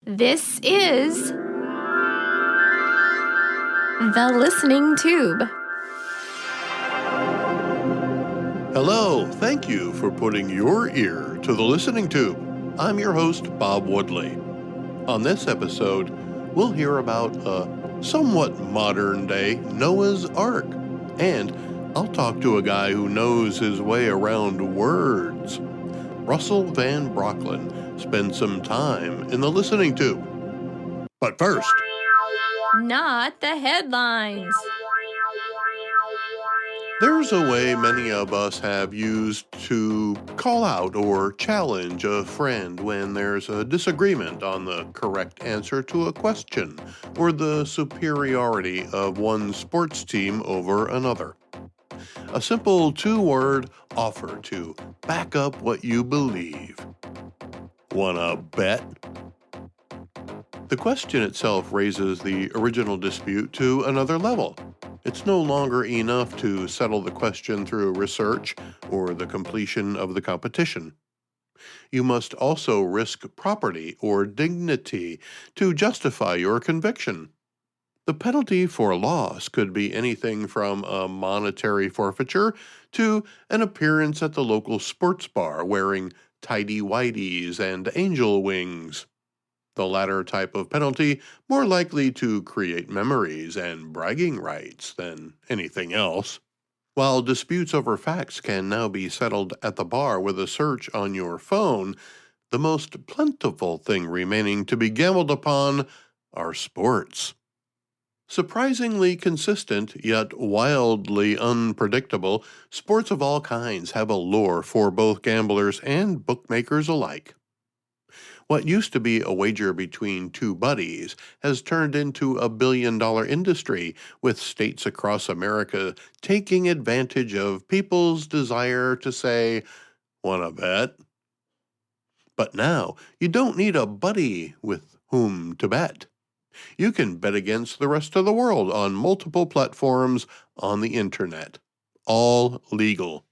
This is The Listening Tube. Hello, thank you for putting your ear to the Listening Tube. I'm your host, Bob Woodley. On this episode, we'll hear about a somewhat modern-day Noah's Ark, and I'll talk to a guy who knows his way around words. Russel Van Brocklen spent some time in the Listening Tube. But first, Not the headlines. there's a way many of us have used to call out or challenge a friend when there's a disagreement on the correct answer to a question or the superiority of one sports team over another. A simple two-word offer to back up what you believe. Wanna bet? The question itself raises the original dispute to another level. It's no longer enough to settle the question through research or the completion of the competition. You must also risk property or dignity to justify your conviction. The penalty for loss could be anything from a monetary forfeiture to an appearance at the local sports bar wearing tighty-whities and angel wings. The latter type of penalty more likely to create memories and bragging rights than anything else. While disputes over facts can now be settled at the bar with a search on your phone, the most plentiful thing remaining to be gambled upon are sports. Surprisingly consistent, yet wildly unpredictable, sports of all kinds have a lure for both gamblers and bookmakers alike. What used to be a wager between two buddies has turned into a billion-dollar industry, with states across America taking advantage of people's desire to say, "Wanna bet?" But now, you don't need a buddy with whom to bet. You can bet against the rest of the world on multiple platforms on the internet. All legal.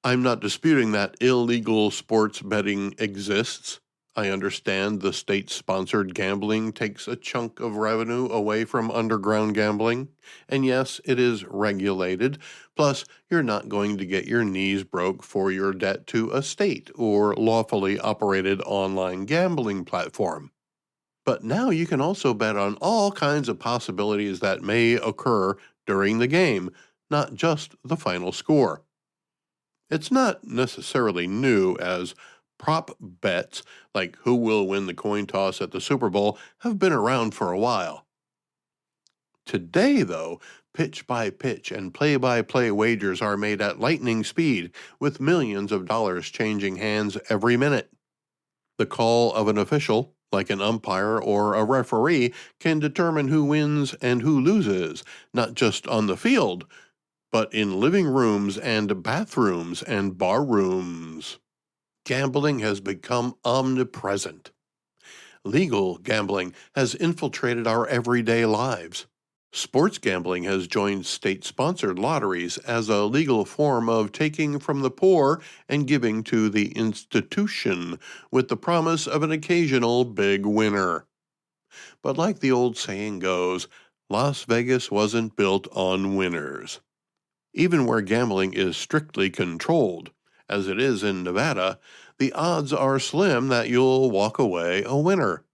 I'm not disputing that illegal sports betting exists. I understand the state-sponsored gambling takes a chunk of revenue away from underground gambling. And yes, it is regulated. Plus, you're not going to get your knees broke for your debt to a state or lawfully operated online gambling platform. But now you can also bet on all kinds of possibilities that may occur during the game, not just the final score. It's not necessarily new, as prop bets, like who will win the coin toss at the Super Bowl, have been around for a while. Today, though, pitch-by-pitch and play-by-play wagers are made at lightning speed, with millions of dollars changing hands every minute. The call of an official, like an umpire or a referee, can determine who wins and who loses, not just on the field, but in living rooms and bathrooms and bar rooms. Gambling has become omnipresent. Legal gambling has infiltrated our everyday lives. Sports gambling has joined state-sponsored lotteries as a legal form of taking from the poor and giving to the institution, with the promise of an occasional big winner. But like the old saying goes, Las Vegas wasn't built on winners. Even where gambling is strictly controlled, as it is in Nevada, the odds are slim that you'll walk away a winner.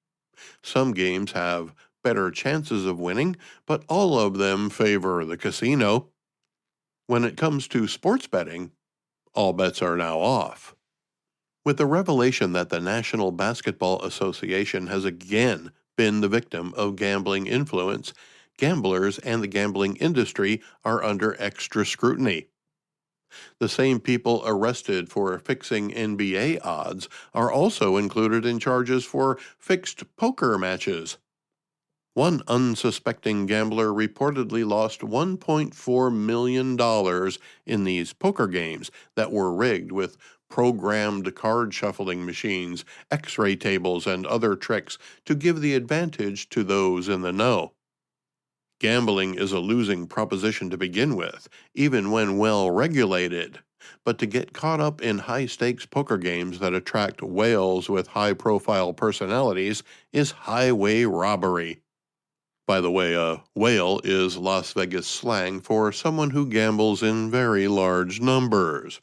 Some games have better chances of winning, but all of them favor the casino. When it comes to sports betting, all bets are now off. With the revelation that the National Basketball Association has again been the victim of gambling influence, gamblers and the gambling industry are under extra scrutiny. The same people arrested for fixing NBA odds are also included in charges for fixed poker matches. One unsuspecting gambler reportedly lost $1.4 million in these poker games that were rigged with programmed card shuffling machines, x-ray tables, and other tricks to give the advantage to those in the know. Gambling is a losing proposition to begin with, even when well regulated. But to get caught up in high-stakes poker games that attract whales with high-profile personalities is highway robbery. By the way, a whale is Las Vegas slang for someone who gambles in very large numbers.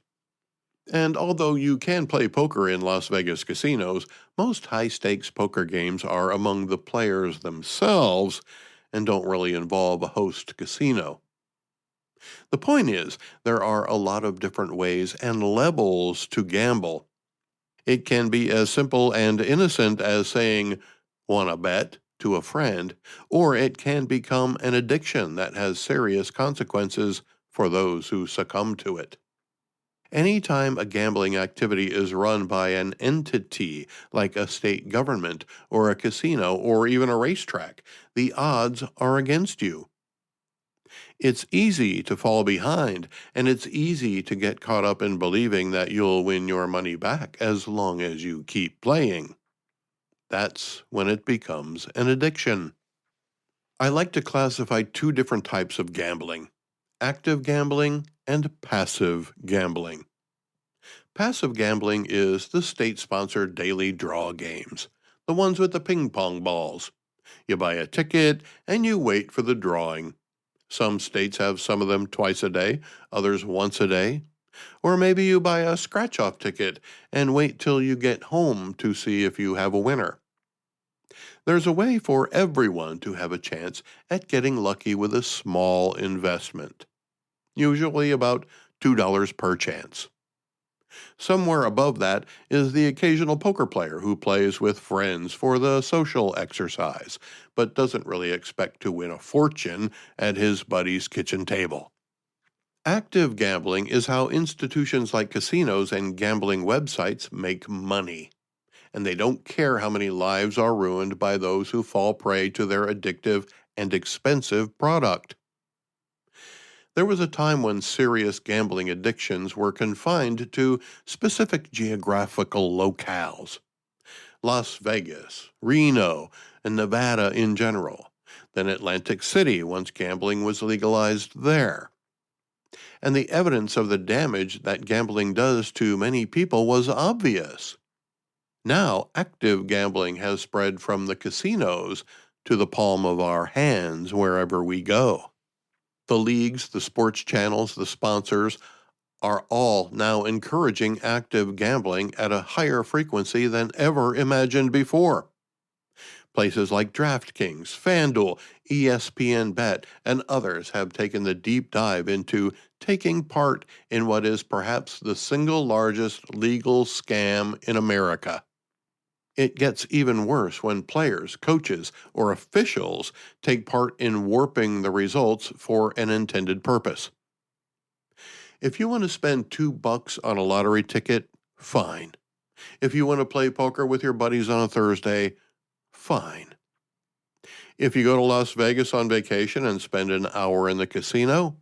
And although you can play poker in Las Vegas casinos, most high-stakes poker games are among the players themselves and don't really involve a host casino. The point is, there are a lot of different ways and levels to gamble. It can be as simple and innocent as saying, "Wanna bet?" to a friend, or it can become an addiction that has serious consequences for those who succumb to it. Anytime a gambling activity is run by an entity like a state government or a casino or even a racetrack, the odds are against you. It's easy to fall behind, and it's easy to get caught up in believing that you'll win your money back as long as you keep playing. That's when it becomes an addiction. I like to classify two different types of gambling: active gambling and passive gambling. Passive gambling is the state-sponsored daily draw games, the ones with the ping pong balls. You buy a ticket and you wait for the drawing. Some states have some of them twice a day, others once a day. Or maybe you buy a scratch-off ticket and wait till you get home to see if you have a winner. There's a way for everyone to have a chance at getting lucky with a small investment, usually about $2 per chance. Somewhere above that is the occasional poker player who plays with friends for the social exercise, but doesn't really expect to win a fortune at his buddy's kitchen table. Active gambling is how institutions like casinos and gambling websites make money, and they don't care how many lives are ruined by those who fall prey to their addictive and expensive product. There was a time when serious gambling addictions were confined to specific geographical locales: Las Vegas, Reno, and Nevada in general, then Atlantic City once gambling was legalized there. And the evidence of the damage that gambling does to many people was obvious. Now, active gambling has spread from the casinos to the palm of our hands wherever we go. The leagues, the sports channels, the sponsors are all now encouraging active gambling at a higher frequency than ever imagined before. Places like DraftKings, FanDuel, ESPN Bet, and others have taken the deep dive into taking part in what is perhaps the single largest legal scam in America. It gets even worse when players, coaches, or officials take part in warping the results for an intended purpose. If you want to spend $2 on a lottery ticket, fine. If you want to play poker with your buddies on a Thursday, fine. If you go to Las Vegas on vacation and spend an hour in the casino,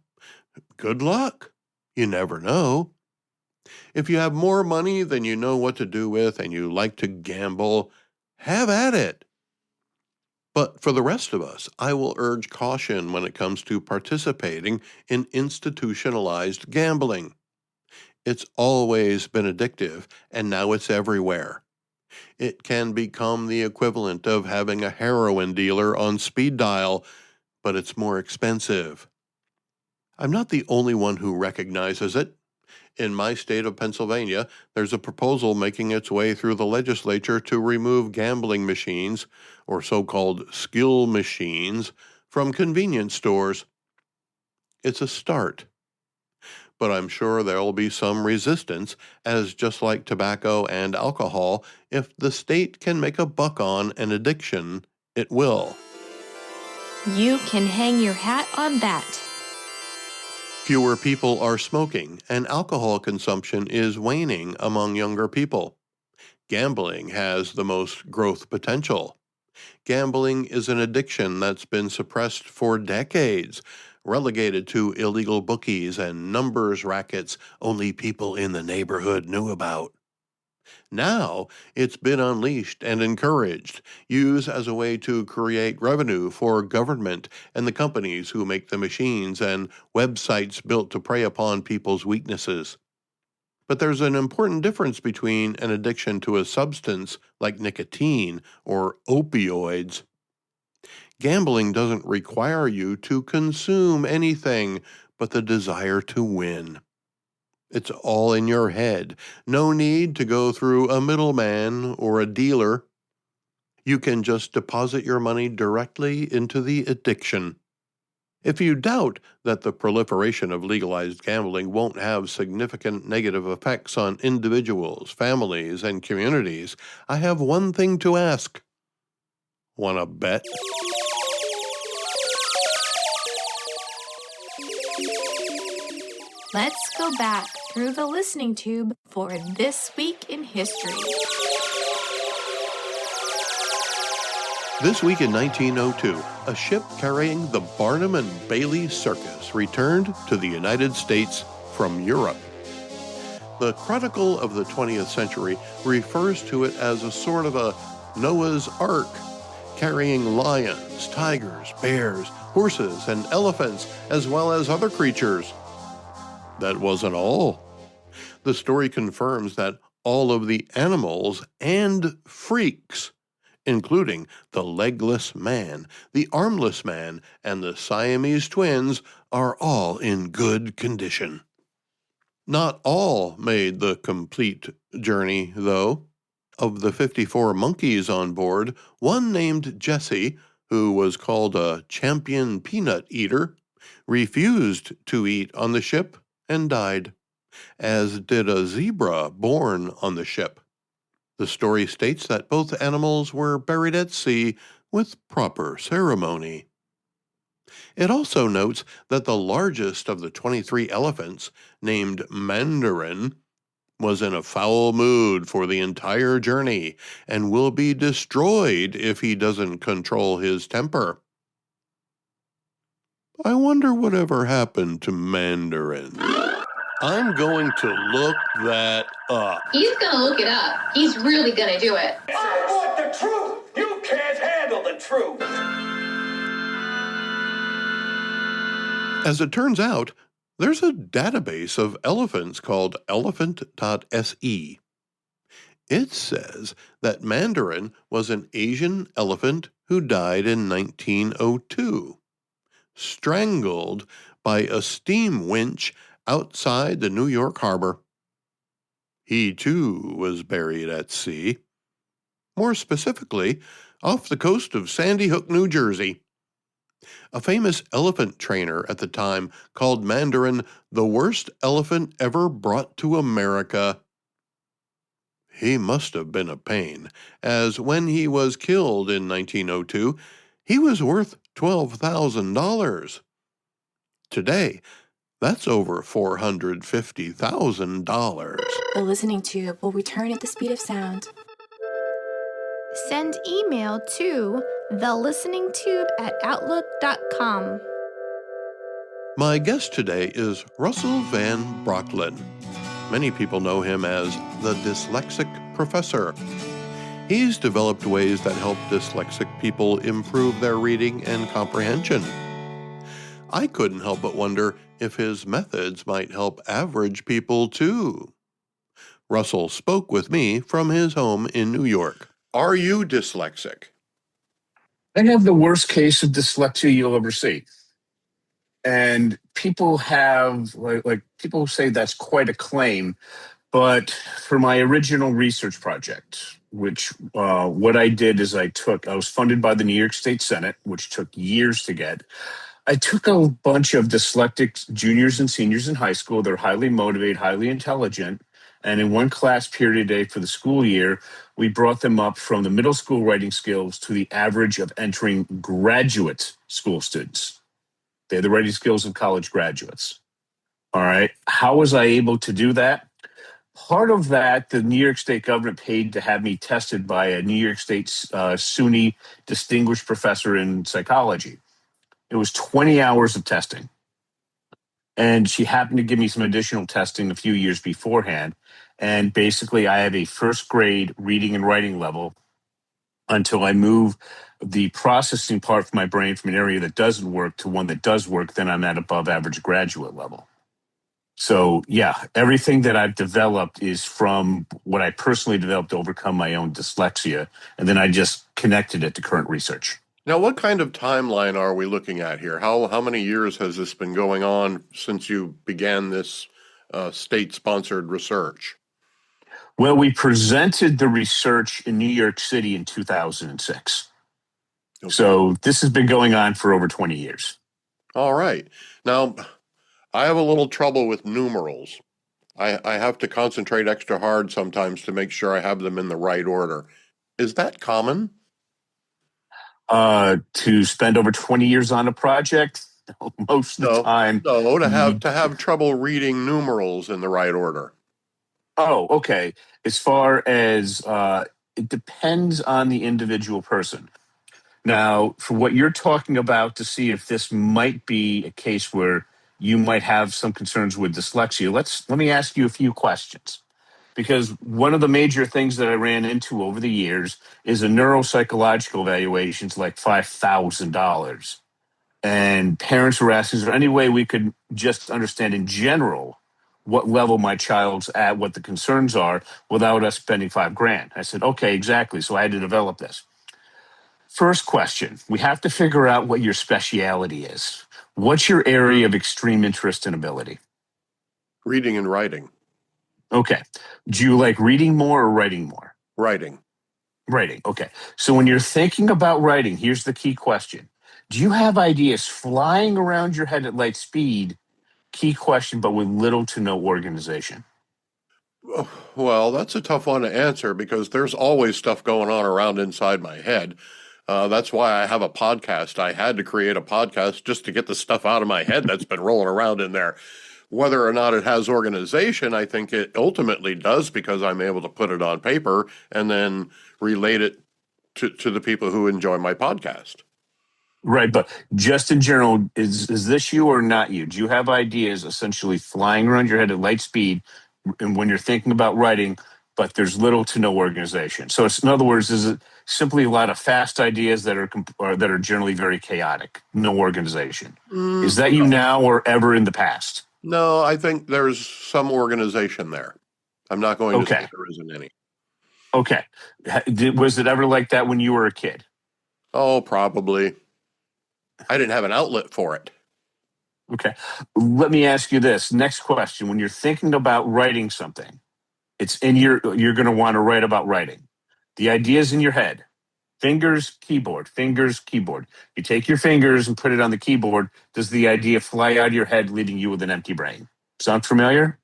good luck. You never know. If you have more money than you know what to do with and you like to gamble, have at it. But for the rest of us, I will urge caution when it comes to participating in institutionalized gambling. It's always been addictive, and now it's everywhere. It can become the equivalent of having a heroin dealer on speed dial, but it's more expensive. I'm not the only one who recognizes it. In my state of Pennsylvania, there's a proposal making its way through the legislature to remove gambling machines, or so-called skill machines, from convenience stores. It's a start. But I'm sure there'll be some resistance, as just like tobacco and alcohol, if the state can make a buck on an addiction, it will. You can hang your hat on that. Fewer people are smoking, and alcohol consumption is waning among younger people. Gambling has the most growth potential. Gambling is an addiction that's been suppressed for decades, relegated to illegal bookies and numbers rackets only people in the neighborhood knew about. Now it's been unleashed and encouraged, used as a way to create revenue for government and the companies who make the machines and websites built to prey upon people's weaknesses. But there's an important difference between an addiction to a substance like nicotine or opioids. Gambling doesn't require you to consume anything but the desire to win. It's all in your head. No need to go through a middleman or a dealer. You can just deposit your money directly into the addiction. If you doubt that the proliferation of legalized gambling won't have significant negative effects on individuals, families, and communities, I have one thing to ask. Wanna bet? Let's go back through the listening tube for This Week in History. This week in 1902, a ship carrying the Barnum and Bailey Circus returned to the United States from Europe. The Chronicle of the 20th century refers to it as a sort of a Noah's Ark, carrying lions, tigers, bears, horses, and elephants, as well as other creatures. That wasn't all. The story confirms that all of the animals and freaks, including the legless man, the armless man, and the Siamese twins, are all in good condition. Not all made the complete journey, though. Of the 54 monkeys on board, one named Jesse, who was called a champion peanut eater, refused to eat on the ship and died, as did a zebra born on the ship. The story states that both animals were buried at sea with proper ceremony. It also notes that the largest of the 23 elephants, named Mandarin, was in a foul mood for the entire journey and will be destroyed if he doesn't control his temper. I wonder whatever happened to Mandarin. I'm going to look that up. He's gonna look it up. He's really gonna do it. I want the truth! You can't handle the truth! As it turns out, there's a database of elephants called elephant.se. It says that Mandarin was an Asian elephant who died in 1902, strangled by a steam winch outside the New York harbor. He, too, was buried at sea. More specifically, off the coast of Sandy Hook, New Jersey. A famous elephant trainer at the time called Mandarin the worst elephant ever brought to America. He must have been a pain, as when he was killed in 1902, he was worth $12,000. Today, that's over $450,000. The listening tube will return at the speed of sound. Send email to thelisteningtube@outlook.com. My guest today is Russel Van Brocklen. Many people know him as the dyslexic professor. He's developed ways that help dyslexic people improve their reading and comprehension. I couldn't help but wonder if his methods might help average people too. Russel spoke with me from his home in New York. Are you dyslexic? I have the worst case of dyslexia you'll ever see. And people have, like people say that's quite a claim. But for my original research project, which what I did is I was funded by the New York State Senate, which took years to get. I took a bunch of dyslexic juniors and seniors in high school. They're highly motivated, highly intelligent. And in one class period a day for the school year, we brought them up from the middle school writing skills to the average of entering graduate school students. They had the writing skills of college graduates. All right. How was I able to do that? Part of that, the New York State government paid to have me tested by a New York State SUNY distinguished professor in psychology. It was 20 hours of testing. And she happened to give me some additional testing a few years beforehand. And basically, I have a first grade reading and writing level until I move the processing part of my brain from an area that doesn't work to one that does work. Then I'm at above average graduate level. So, yeah, everything that I've developed is from what I personally developed to overcome my own dyslexia. And then I just connected it to current research. Now, what kind of timeline are we looking at here? How many years has this been going on since you began this state-sponsored research? Well, we presented the research in New York City in 2006. Okay. So this has been going on for over 20 years. All right. Now, I have a little trouble with numerals. I have to concentrate extra hard sometimes to make sure I have them in the right order. Is that common? To spend over 20 years on a project, most of the time. No, to have trouble reading numerals in the right order. Oh, okay. As far as it depends on the individual person. Now, for what you're talking about, to see if this might be a case where you might have some concerns with dyslexia, let me ask you a few questions. Because one of the major things that I ran into over the years is a neuropsychological evaluation's like $5,000. And parents were asking, is there any way we could just understand in general what level my child's at, what the concerns are, without us spending $5,000? I said, okay, exactly. So I had to develop this. First question, we have to figure out what your speciality is. What's your area of extreme interest and ability? Reading and writing. Okay. Do you like reading more or writing more? Writing. Writing. Okay. So when you're thinking about writing, here's the key question. Do you have ideas flying around your head at light speed? Key question, but with little to no organization. Well, that's a tough one to answer because there's always stuff going on around inside my head. That's why I have a podcast. I had to create a podcast just to get the stuff out of my head that's been rolling around in there. Whether or not it has organization, I think it ultimately does because I'm able to put it on paper and then relate it to the people who enjoy my podcast. Right, but just in general, is this you or not you? Do you have ideas essentially flying around your head at light speed and when you're thinking about writing, but there's little to no organization? So it's, in other words, is it simply a lot of fast ideas that are generally very chaotic, no organization? Is that you now or ever in the past? No, I think there's some organization there. I'm not going to say there isn't any. Okay. Was it ever like that when you were a kid? Oh, probably. I didn't have an outlet for it. Okay. Let me ask you this. Next question. When you're thinking about writing something, you're going to want to write about writing. The idea's in your head. Fingers, keyboard, fingers, keyboard. You take your fingers and put it on the keyboard. Does the idea fly out of your head, leaving you with an empty brain? Sound familiar?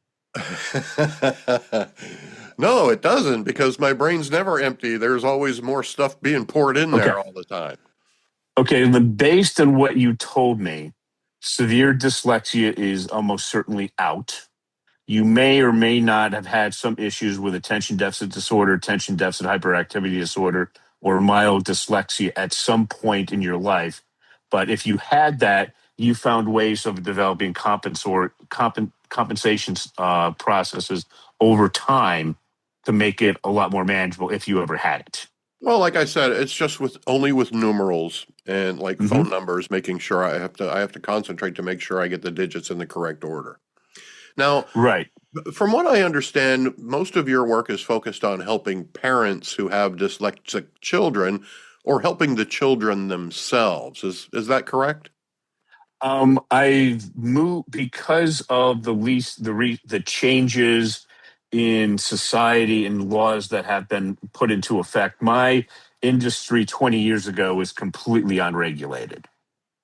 No, it doesn't, because my brain's never empty. There's always more stuff being poured in there all the time. Okay, based on what you told me, severe dyslexia is almost certainly out. You may or may not have had some issues with attention deficit disorder, attention deficit hyperactivity disorder, or mild dyslexia at some point in your life. But if you had that, you found ways of developing compensation processes over time to make it a lot more manageable if you ever had it. Well, like I said, it's just only with numerals and like phone numbers, making sure I have to concentrate to make sure I get the digits in the correct order. Now, right. From what I understand, most of your work is focused on helping parents who have dyslexic children or helping the children themselves. Is that correct? I've moved because of the changes in society and laws that have been put into effect. My industry 20 years ago was completely unregulated.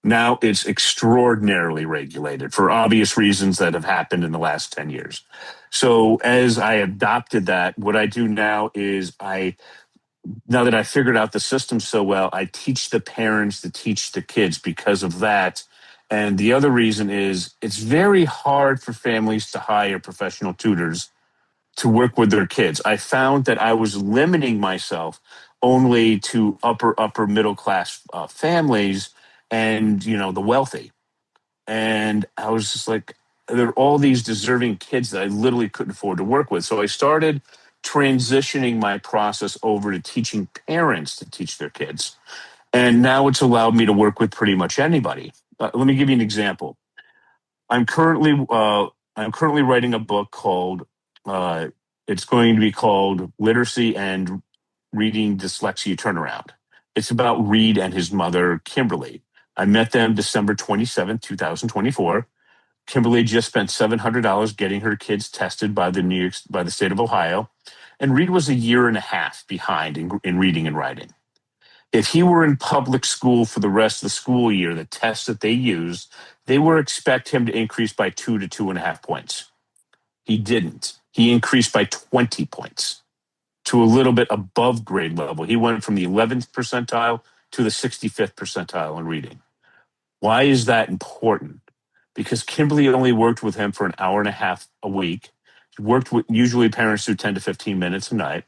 Now it's extraordinarily regulated for obvious reasons that have happened in the last 10 years. So as I adopted that, what I do now is now that I figured out the system so well, I teach the parents to teach the kids because of that. And the other reason is it's very hard for families to hire professional tutors to work with their kids. I found that I was limiting myself only to upper middle class families and, the wealthy. And I was just like, there are all these deserving kids that I literally couldn't afford to work with. So I started transitioning my process over to teaching parents to teach their kids. And now it's allowed me to work with pretty much anybody. Let me give you an example. I'm currently I'm currently writing a book called, uh, it's going to be called Literacy and Reading Dyslexia Turnaround. It's about Reed and his mother, Kimberly. I met them December 27th, 2024. Kimberly just spent $700 getting her kids tested by the state of Ohio, and Reed was a year and a half behind in reading and writing. If he were in public school for the rest of the school year, the tests that they used, they would expect him to increase by 2 to 2.5 points. He didn't. He increased by 20 points to a little bit above grade level. He went from the 11th percentile to the 65th percentile in reading. Why is that important? Because Kimberly only worked with him for an hour and a half a week. She worked with, usually parents do 10 to 15 minutes a night.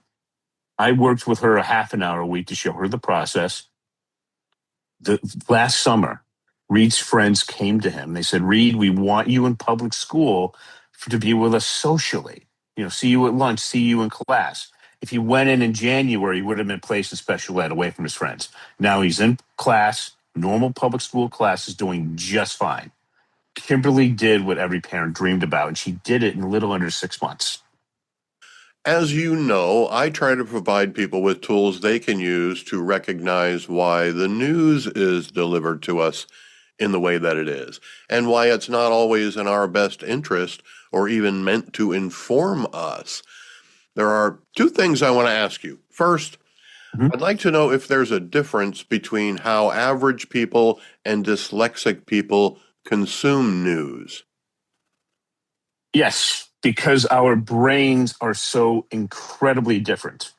I worked with her a half an hour a week to show her the process. The last summer, Reed's friends came to him. They said, Reed, we want you in public school to be with us socially. See you at lunch, see you in class. If he went in January, he would have been placed in special ed away from his friends. Now he's in class, normal public school classes, doing just fine. Kimberly did what every parent dreamed about, and she did it in a little under 6 months. As you know, I try to provide people with tools they can use to recognize why the news is delivered to us in the way that it is, and why it's not always in our best interest or even meant to inform us. There are two things I want to ask you. First, I'd like to know if there's a difference between how average people and dyslexic people consume news. Yes, because our brains are so incredibly different.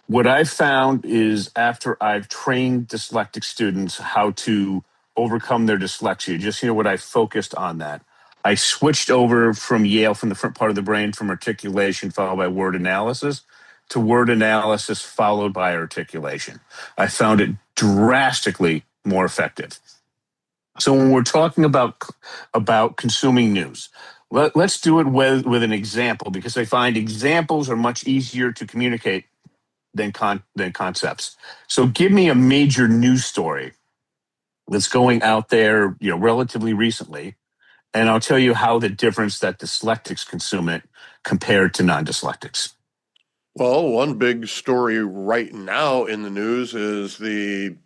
What I've found is after I've trained dyslexic students how to overcome their dyslexia, just what I focused on that. I switched over from Yale, from the front part of the brain, from articulation followed by word analysis to word analysis followed by articulation. I found it drastically more effective. So when we're talking about consuming news, let's do it with an example, because I find examples are much easier to communicate than concepts. So give me a major news story that's going out there, relatively recently, and I'll tell you how the difference that dyslexics consume it compared to non-dyslexics. Well, one big story right now in the news is the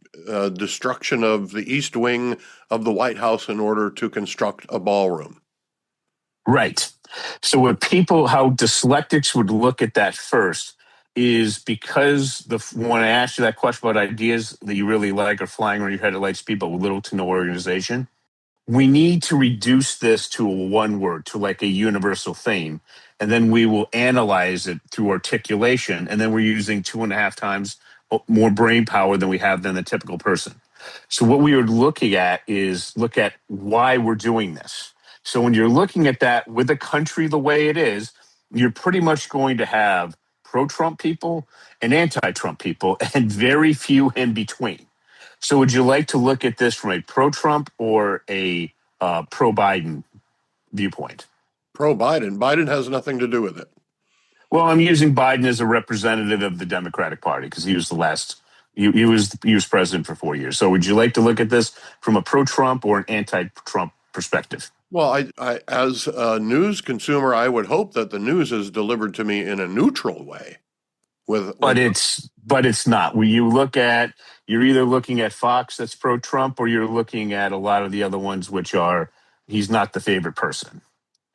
destruction of the East Wing of the White House in order to construct a ballroom. Right. So how dyslexics would look at that first is because when I asked you that question about ideas that you really like are flying around your head at light speed, but with little to no organization, we need to reduce this to a one word, to like a universal theme. And then we will analyze it through articulation. And then we're using 2.5 times more brain power than we have than the typical person. So what we are looking at is look at why we're doing this. So when you're looking at that with the country the way it is, you're pretty much going to have pro-Trump people and anti-Trump people and very few in between. So would you like to look at this from a pro-Trump or a pro-Biden viewpoint? Pro-Biden. Biden has nothing to do with it. Well, I'm using Biden as a representative of the Democratic Party because he was he was president for 4 years. So would you like to look at this from a pro-Trump or an anti-Trump perspective? Well, I as a news consumer, I would hope that the news is delivered to me in a neutral way. But it's not. When you look at, you're either looking at Fox that's pro-Trump, or you're looking at a lot of the other ones which are he's not the favorite person.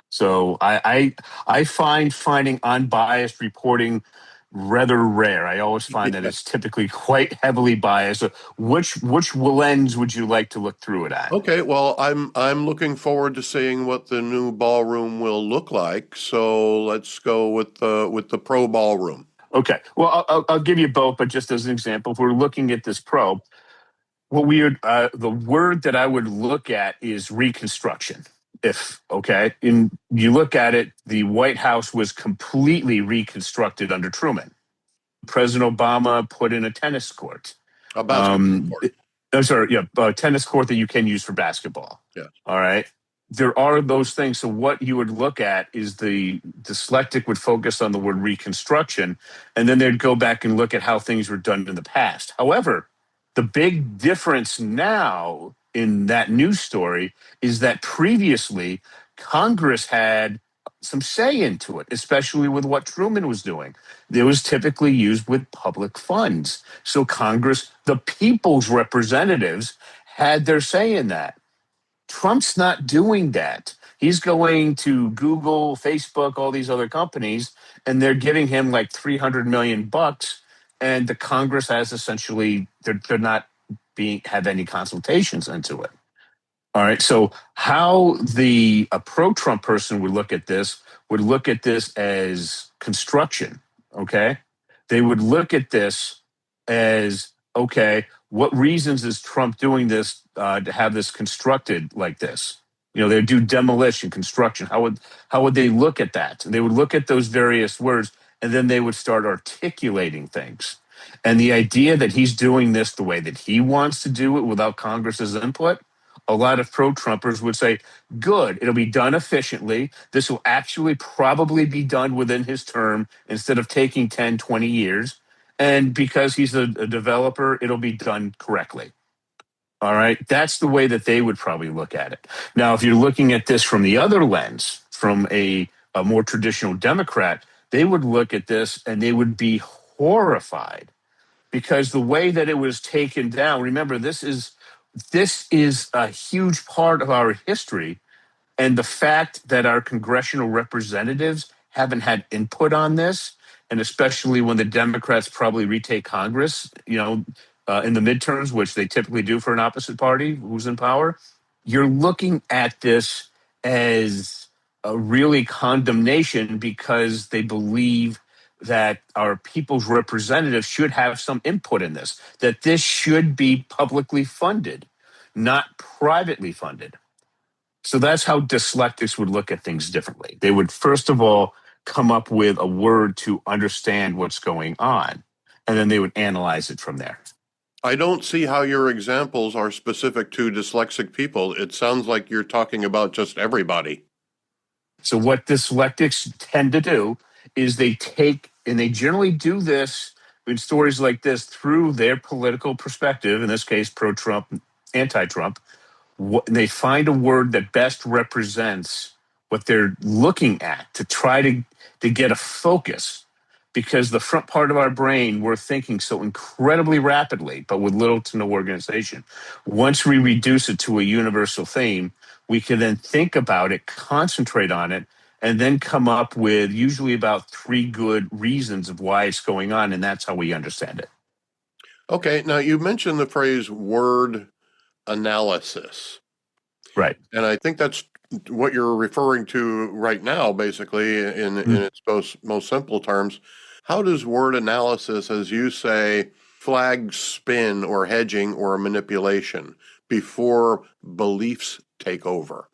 So I find finding unbiased reporting rather rare. I always find that it's typically quite heavily biased. So which lens would you like to look through it at? Okay, well, I'm looking forward to seeing what the new ballroom will look like. So let's go with the pro ballroom. Okay, well, I'll give you both, but just as an example, if we're looking at this pro, the word that I would look at is reconstruction. And you look at it, the White House was completely reconstructed under Truman. President Obama put in a tennis court. A basketball court. A tennis court that you can use for basketball. Yeah. All right. There are those things. So what you would look at is the dyslexic would focus on the word reconstruction, and then they'd go back and look at how things were done in the past. However, the big difference now in that news story is that previously Congress had some say into it, especially with what Truman was doing. It was typically used with public funds. So Congress, the people's representatives, had their say in that. Trump's not doing that. He's going to Google, Facebook, all these other companies, and they're giving him like 300 million bucks. And the Congress has essentially they're not being have any consultations into it. All right. So how a pro-Trump person would look at this as construction. Okay. They would look at this as, okay, what reasons is Trump doing this to have this constructed like this? They do demolition, construction. How would they look at that? They would look at those various words, and then they would start articulating things. And the idea that he's doing this the way that he wants to do it without Congress's input, a lot of pro-Trumpers would say, good, it'll be done efficiently. This will actually probably be done within his term instead of taking 10, 20 years. And because he's a developer, it'll be done correctly. All right. That's the way that they would probably look at it. Now, if you're looking at this from the other lens, from a more traditional Democrat, they would look at this and they would be horrified because the way that it was taken down, remember, this is a huge part of our history. And the fact that our congressional representatives haven't had input on this, and especially when the Democrats probably retake Congress, in the midterms, which they typically do for an opposite party who's in power, you're looking at this as a really condemnation because they believe that our people's representatives should have some input in this, that this should be publicly funded, not privately funded. So that's how dyslexics would look at things differently. They would, first of all, come up with a word to understand what's going on, and then they would analyze it from there. I don't see how your examples are specific to dyslexic people. It sounds like you're talking about just everybody. So what dyslexics tend to do is they take, and they generally do this in stories like this through their political perspective, in this case, pro-Trump, anti-Trump. They find a word that best represents what they're looking at to try to get a focus, because the front part of our brain, we're thinking so incredibly rapidly, but with little to no organization. Once we reduce it to a universal theme, we can then think about it, concentrate on it, and then come up with usually about 3 good reasons of why it's going on, and that's how we understand it. Okay, now you mentioned the phrase word analysis. Right. And I think that's what you're referring to right now, basically, in its most simple terms. How does word analysis, as you say, flag spin or hedging or manipulation before beliefs take over?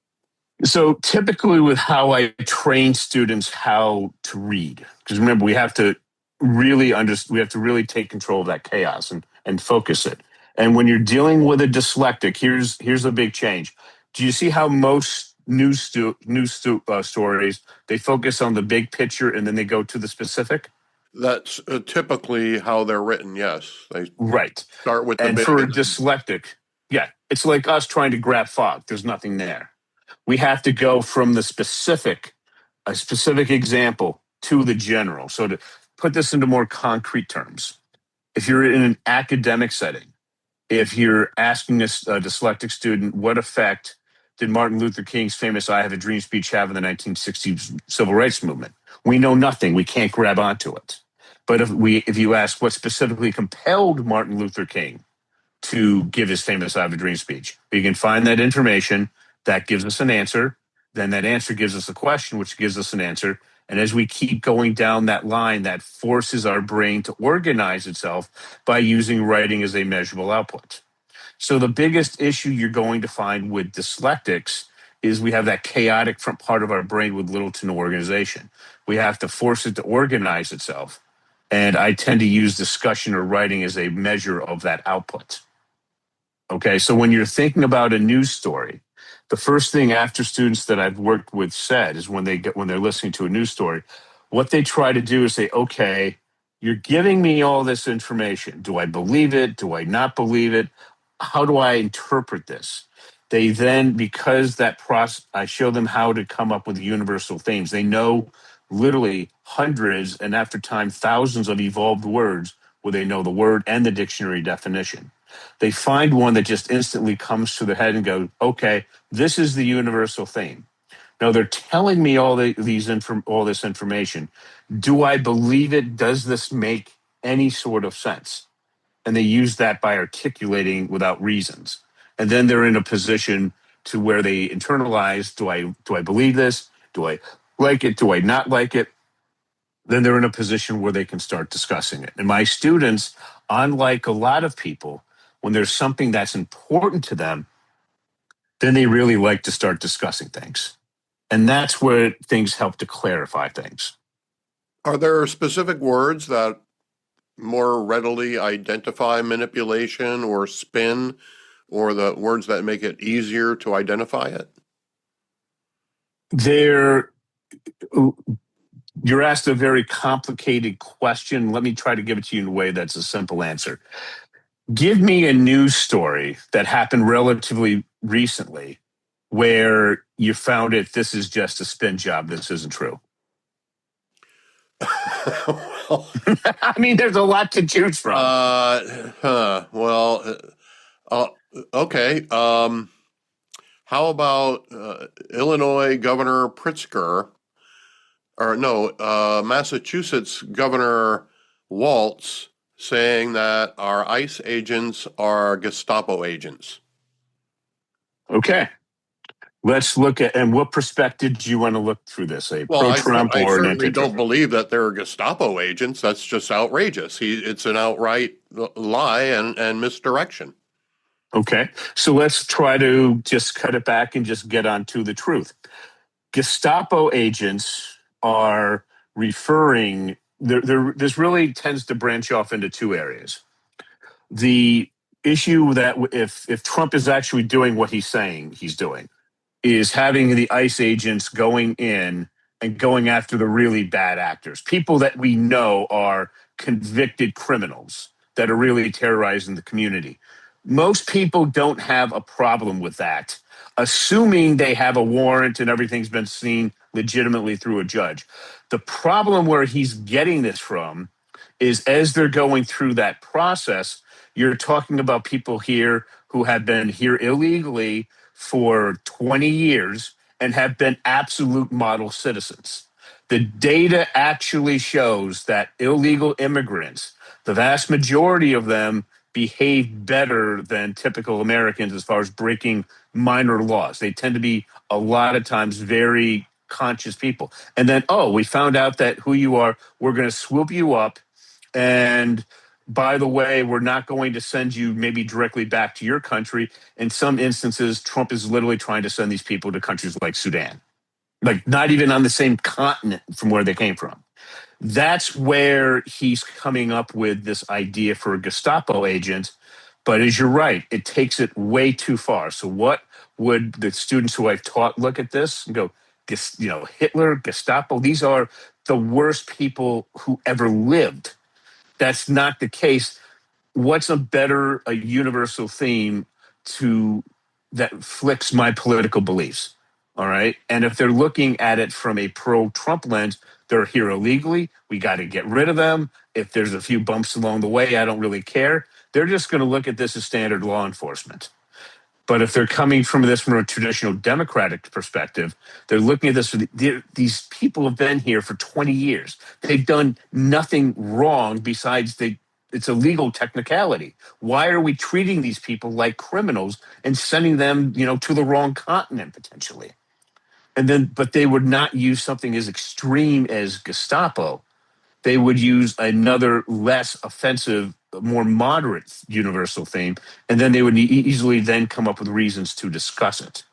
So typically with how I train students how to read, because remember, we have to really take control of that chaos and focus it. And when you're dealing with a dyslexic, here's a big change. Do you see how most news stories, they focus on the big picture and then they go to the specific? That's typically how they're written, yes. They Right. start with the And big. for a dyslexic, yeah, it's like us trying to grab fog. There's nothing there. We have to go from a specific example to the general. So to put this into more concrete terms, if you're in an academic setting, if you're asking a dyslexic student, what effect did Martin Luther King's famous I Have a Dream speech have in the 1960s civil rights movement? We know nothing. We can't grab onto it. But if you ask what specifically compelled Martin Luther King to give his famous I Have a Dream speech, we can find that information. That gives us an answer. Then that answer gives us a question, which gives us an answer. And as we keep going down that line, that forces our brain to organize itself by using writing as a measurable output. So the biggest issue you're going to find with dyslexics is we have that chaotic front part of our brain with little to no organization. We have to force it to organize itself. And I tend to use discussion or writing as a measure of that output. Okay, so when you're thinking about a news story, the first thing after students that I've worked with said is when they're listening to a news story, what they try to do is say, okay, you're giving me all this information. Do I believe it? Do I not believe it? How do I interpret this? They then, because that process, I show them how to come up with universal themes. They know literally hundreds and after time, thousands of evolved words where they know the word and the dictionary definition. They find one that just instantly comes to their head and go, okay, this is the universal theme. Now they're telling me all this information. Do I believe it? Does this make any sort of sense? And they use that by articulating without reasons. And then they're in a position to where they internalize, do I believe this? Do I like it? Do I not like it? Then they're in a position where they can start discussing it. And my students, unlike a lot of people, when there's something that's important to them, then they really like to start discussing things. And that's where things help to clarify things. Are there specific words that more readily identify manipulation or spin, or the words that make it easier to identify it? You're asked a very complicated question. Let me try to give it to you in a way that's a simple answer. Give me a news story that happened relatively recently where you found this is just a spin job. This isn't true. Well, I mean, there's a lot to choose from. Okay. How about Illinois Governor Pritzker, or no, Massachusetts Governor Waltz saying that our ICE agents are Gestapo agents? Okay. Let's look at, and what perspective do you want to look through this? I Pro-Trump or an certainly anti-Trump? don't believe that they're Gestapo agents. That's just outrageous. It's an outright lie and misdirection. Okay. So let's try to just cut it back and just get on to the truth. Gestapo agents are referring, this really tends to branch off into two areas. The issue that if Trump is actually doing what he's saying he's doing, is having the ICE agents going in and going after the really bad actors, people that we know are convicted criminals that are really terrorizing the community. Most people don't have a problem with that, assuming they have a warrant and everything's been seen legitimately through a judge. The problem where he's getting this from is as they're going through that process, you're talking about people here who have been here illegally for 20 years and have been absolute model citizens. The data actually shows that illegal immigrants, the vast majority of them, behave better than typical Americans as far as breaking minor laws. They tend to be a lot of times very conscious people. And then, we found out that who you are, we're going to swoop you up. And by the way, we're not going to send you maybe directly back to your country. In some instances, Trump is literally trying to send these people to countries like Sudan, like not even on the same continent from where they came from. That's where he's coming up with this idea for a Gestapo agent. But as you're right, it takes it way too far. So what would the students who I've taught look at this and go, Hitler, Gestapo, these are the worst people who ever lived. That's not the case. What's a universal theme that flicks my political beliefs? All right. And if they're looking at it from a pro-Trump lens, they're here illegally. We got to get rid of them. If there's a few bumps along the way, I don't really care. They're just going to look at this as standard law enforcement. But if they're coming from a traditional Democratic perspective, they're looking at this. These people have been here for 20 years. They've done nothing wrong besides it's a legal technicality. Why are we treating these people like criminals and sending them, to the wrong continent potentially? But they would not use something as extreme as Gestapo. They would use another less offensive, more moderate universal theme, and then they would easily then come up with reasons to discuss it.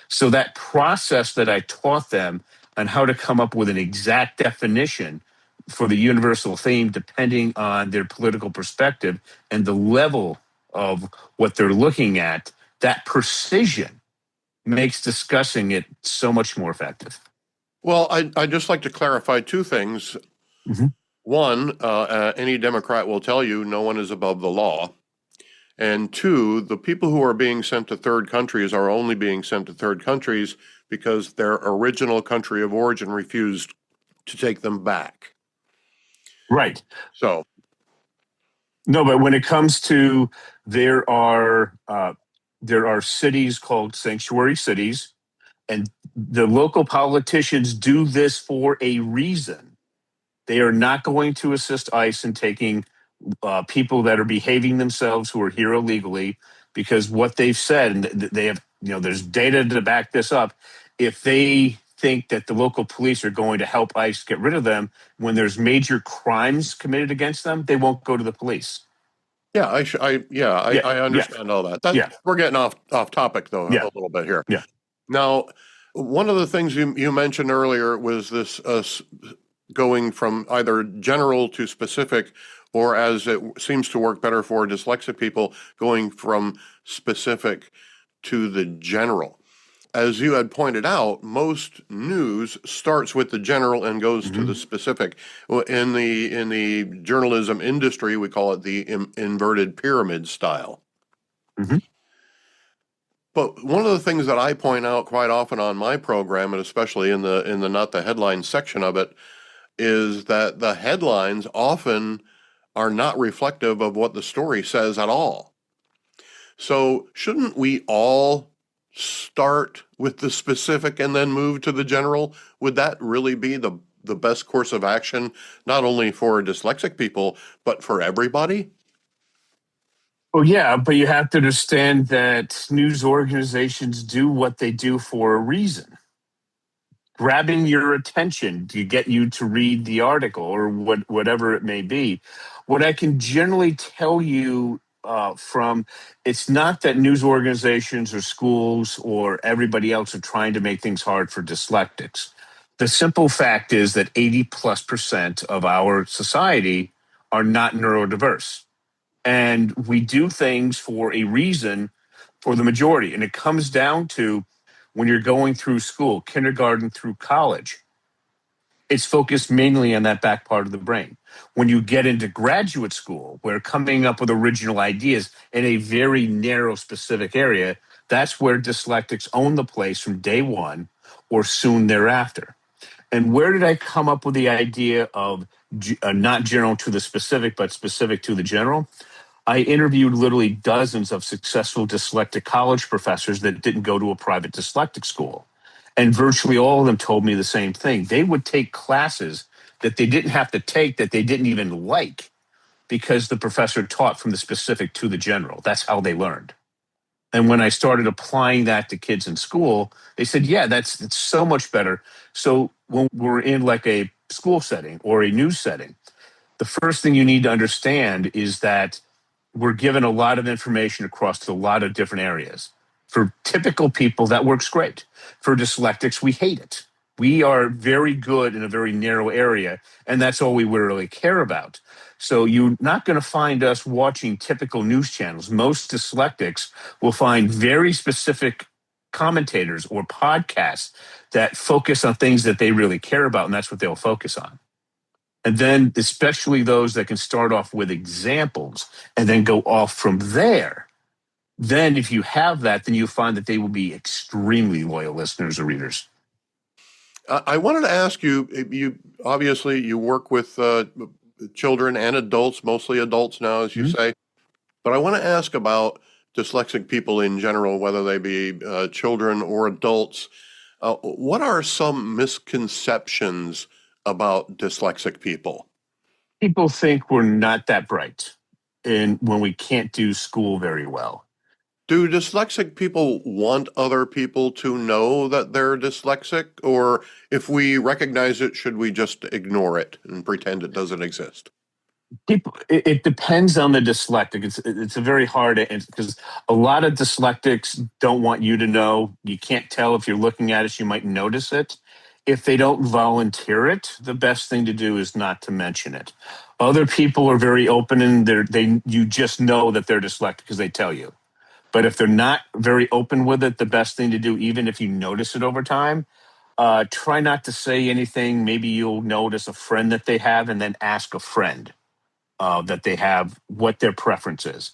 So that process that I taught them on how to come up with an exact definition for the universal theme, depending on their political perspective and the level of what they're looking at, that precision makes discussing it so much more effective. Well, I'd just like to clarify two things. Mm-hmm. One, any Democrat will tell you no one is above the law. And two, the people who are being sent to third countries are only being sent to third countries because their original country of origin refused to take them back. Right. So, No, but when it comes to there are cities called sanctuary cities, and the local politicians do this for a reason. They are not going to assist ICE in taking people that are behaving themselves who are here illegally, because what they've said, and they have, there's data to back this up. If they think that the local police are going to help ICE get rid of them when there's major crimes committed against them, they won't go to the police. yeah, Yeah, I yeah, understand all that. yeah, We're getting off topic though yeah, a little bit here. yeah. Now, one of the things you mentioned earlier was this going from either general to specific, or as it seems to work better for dyslexic people, going from specific to the general. As you had pointed out, most news starts with the general and goes to the specific. In the journalism industry, we call it the inverted pyramid style. Mhm. But one of the things that I point out quite often on my program, and especially in the not the headline section of it, is that the headlines often are not reflective of what the story says at all. So shouldn't we all start with the specific and then move to the general? Would that really be the best course of action, not only for dyslexic people, but for everybody? Well, yeah, but you have to understand that news organizations do what they do for a reason. Grabbing your attention to get you to read the article or whatever it may be. What I can generally tell you from it's not that news organizations or schools or everybody else are trying to make things hard for dyslexics. The simple fact is that 80+% of our society are not neurodiverse. And we do things for a reason for the majority. And it comes down to when you're going through school, kindergarten through college, it's focused mainly on that back part of the brain. When you get into graduate school, where coming up with original ideas in a very narrow, specific area, that's where dyslexics own the place from day one or soon thereafter. And where did I come up with the idea of not general to the specific, but specific to the general? I interviewed literally dozens of successful dyslexic college professors that didn't go to a private dyslexic school. And virtually all of them told me the same thing. They would take classes that they didn't have to take, that they didn't even like, because the professor taught from the specific to the general. That's how they learned. And when I started applying that to kids in school, they said, yeah, it's so much better. So when we're in like a school setting or a news setting, the first thing you need to understand is that we're given a lot of information across a lot of different areas. For typical people, that works great. For dyslexics, we hate it. We are very good in a very narrow area, and that's all we really care about. So you're not going to find us watching typical news channels. Most dyslexics will find very specific commentators or podcasts that focus on things that they really care about, and that's what they'll focus on. And then, especially those that can start off with examples and then go off from there. Then, if you have that, then you find that they will be extremely loyal listeners or readers. I wanted to ask you. You obviously you work with children and adults, mostly adults now, as you say. But I want to ask about dyslexic people in general, whether they be children or adults. What are some misconceptions about dyslexic people? People think we're not that bright and when we can't do school very well. Do dyslexic people want other people to know that they're dyslexic? Or if we recognize it, should we just ignore it and pretend it doesn't exist? People, it depends on the dyslexic. It's a very hard answer because a lot of dyslexics don't want you to know. You can't tell if you're looking at it, you might notice it. If they don't volunteer it, the best thing to do is not to mention it. Other people are very open and you just know that they're dyslexic because they tell you. But if they're not very open with it, the best thing to do, even if you notice it over time, try not to say anything. Maybe you'll notice a friend that they have and then ask a friend that they have what their preference is.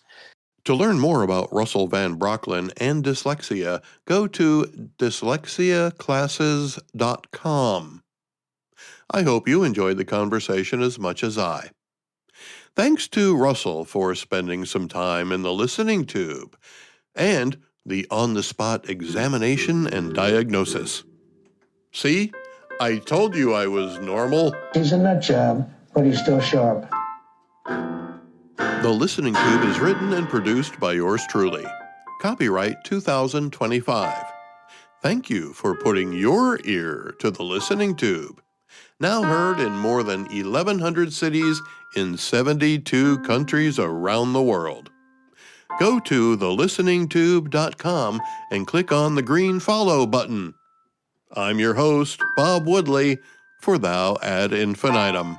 To learn more about Russel Van Brocklen and dyslexia, go to dyslexiaclasses.com. I hope you enjoyed the conversation as much as I. Thanks to Russel for spending some time in the listening tube and the on-the-spot examination and diagnosis. See? I told you I was normal. He's a nut job, but he's still sharp. The Listening Tube is written and produced by yours truly. Copyright 2025. Thank you for putting your ear to the Listening Tube. Now heard in more than 1,100 cities in 72 countries around the world. Go to thelisteningtube.com and click on the green follow button. I'm your host, Bob Woodley, for Thou Ad Infinitum.